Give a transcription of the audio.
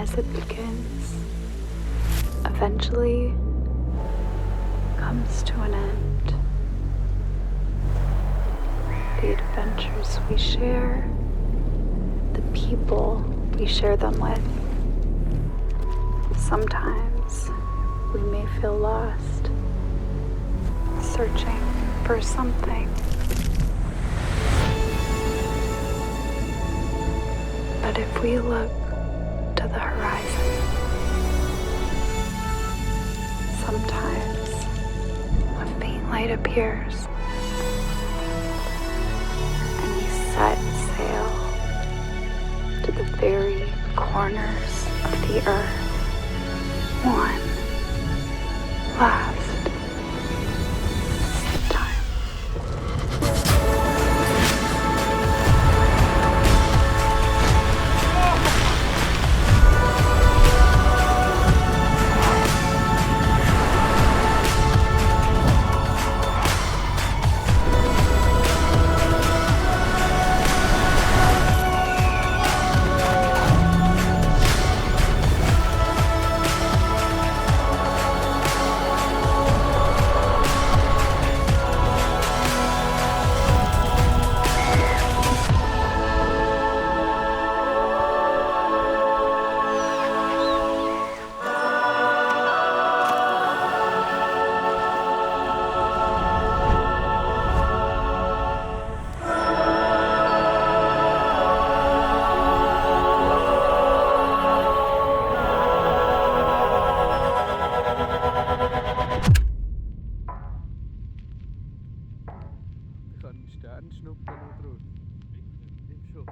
as it begins, eventually comes to an end. The adventures we share, the people we share them with. Sometimes we may feel lost, searching for something. But if we look to the horizon, sometimes a faint light appears and we set sail to the very corners of the earth. One last time. Ich kann einen Stern schnuppern noch draus. Im Shop.